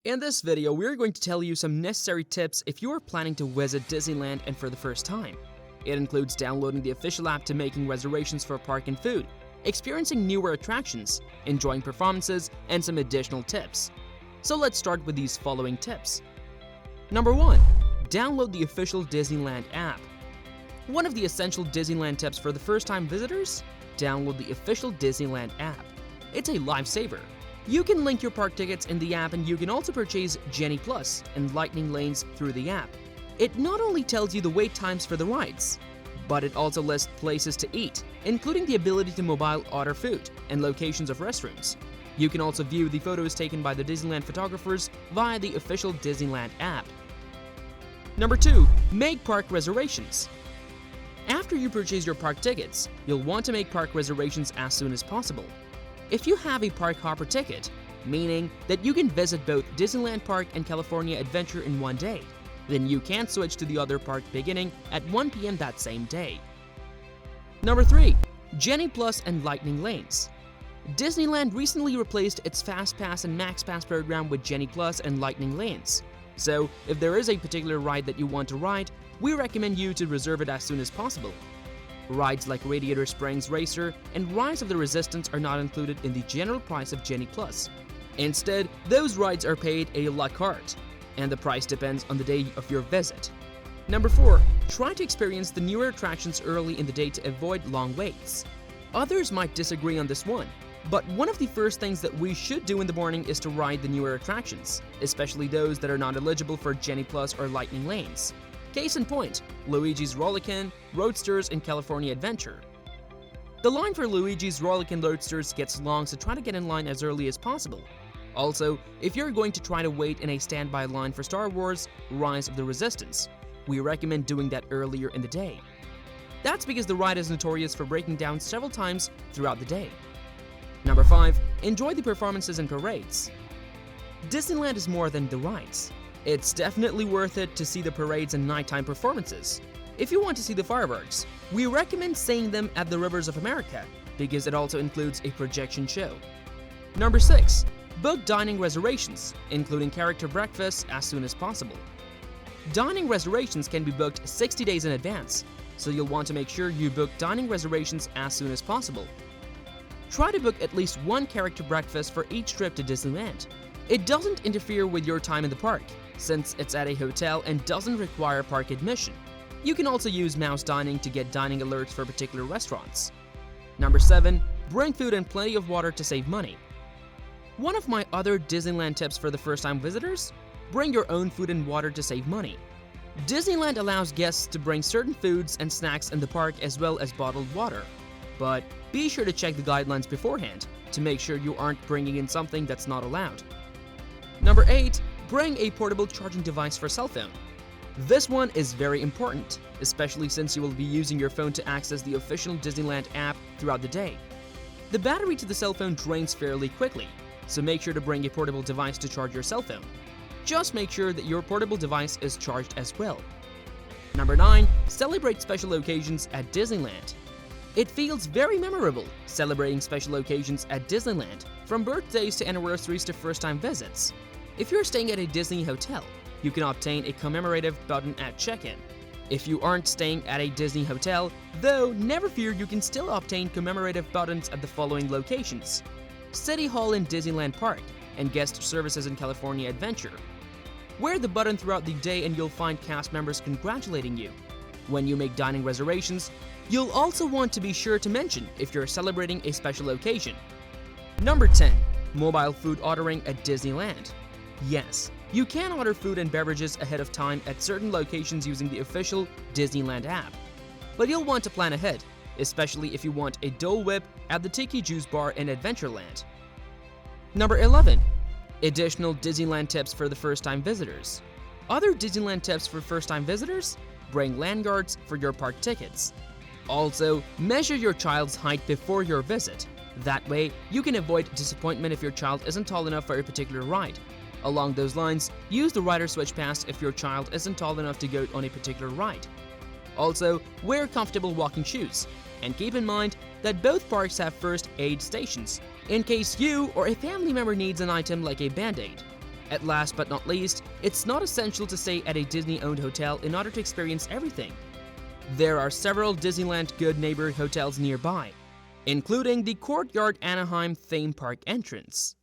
In this video, we're going to tell you some necessary tips if you are planning to visit Disneyland and for the first time. It includes downloading the official app to making reservations for park and food, experiencing newer attractions, enjoying performances, and some additional tips. So let's start with these following tips. Number 1. Download the official Disneyland app. One of the essential Disneyland tips for the first-time visitors? Download the official Disneyland app. It's a lifesaver. You can link your park tickets in the app, and you can also purchase Genie and Lightning Lanes through the app. It not only tells you the wait times for the rides, but it also lists places to eat, including the ability to mobile order food and locations of restrooms. You can also view the photos taken by the Disneyland photographers via the official Disneyland app. Number 2. Make park reservations. After you purchase your park tickets, you'll want to make park reservations as soon as possible. If you have a park hopper ticket, meaning that you can visit both Disneyland Park and California Adventure in one day, then you can switch to the other park beginning at 1 p.m. that same day. Number 3. Genie and Lightning Lanes. Disneyland recently replaced its FastPass and MaxPass program with Genie and Lightning Lanes. So, if there is a particular ride that you want to ride, we recommend you to reserve it as soon as possible. Rides like Radiator Springs Racer and Rise of the Resistance are not included in the general price of Genie Plus. Instead, those rides are paid a la carte, and the price depends on the day of your visit. Number 4. Try to experience the newer attractions early in the day to avoid long waits. Others might disagree on this one, but one of the first things that we should do in the morning is to ride the newer attractions, especially those that are not eligible for Genie or Lightning Lanes. Case in point, Luigi's Rollickin, Roadsters, and California Adventure. The line for Luigi's Rollickin Roadsters gets long, so try to get in line as early as possible. Also, if you're going to try to wait in a standby line for Star Wars Rise of the Resistance, we recommend doing that earlier in the day. That's because the ride is notorious for breaking down several times throughout the day. Number 5. Enjoy the performances and parades. Disneyland is more than the rides. It's definitely worth it to see the parades and nighttime performances. If you want to see the fireworks, we recommend seeing them at the Rivers of America because it also includes a projection show. Number 6. Book dining reservations, including character breakfasts, as soon as possible. Dining reservations can be booked 60 days in advance, so you'll want to make sure you book dining reservations as soon as possible. Try to book at least one character breakfast for each trip to Disneyland. It doesn't interfere with your time in the park, since it's at a hotel and doesn't require park admission. You can also use mouse dining to get dining alerts for particular restaurants. Number 7. Bring food and plenty of water to save money. One of my other Disneyland tips for the first-time visitors? Bring your own food and water to save money. Disneyland allows guests to bring certain foods and snacks in the park as well as bottled water. But be sure to check the guidelines beforehand to make sure you aren't bringing in something that's not allowed. Number 8. Bring a portable charging device for cell phone. This one is very important, especially since you will be using your phone to access the official Disneyland app throughout the day. The battery to the cell phone drains fairly quickly, so make sure to bring a portable device to charge your cell phone. Just make sure that your portable device is charged as well. Number 9. Celebrate special occasions at Disneyland. It feels very memorable celebrating special occasions at Disneyland, from birthdays to anniversaries to first-time visits. If you're staying at a Disney hotel, you can obtain a commemorative button at check-in. If you aren't staying at a Disney hotel, though, never fear, you can still obtain commemorative buttons at the following locations: City Hall in Disneyland Park and Guest Services in California Adventure. Wear the button throughout the day and you'll find cast members congratulating you. When you make dining reservations, you'll also want to be sure to mention if you're celebrating a special occasion. Number 10. Mobile food ordering at Disneyland. Yes, you can order food and beverages ahead of time at certain locations using the official Disneyland app. But you'll want to plan ahead, especially if you want a Dole Whip at the Tiki Juice Bar in Adventureland. Number 11. Additional Disneyland tips for the first-time visitors. Other Disneyland tips for first-time visitors? Bring land guards for your park tickets. Also, measure your child's height before your visit. That way, you can avoid disappointment if your child isn't tall enough for a particular ride. Along those lines, use the rider switch pass if your child isn't tall enough to go on a particular ride. Also, wear comfortable walking shoes, and keep in mind that both parks have first aid stations, in case you or a family member needs an item like a Band-Aid. And last but not least, it's not essential to stay at a Disney-owned hotel in order to experience everything. There are several Disneyland Good Neighbor hotels nearby, including the Courtyard Anaheim theme park entrance.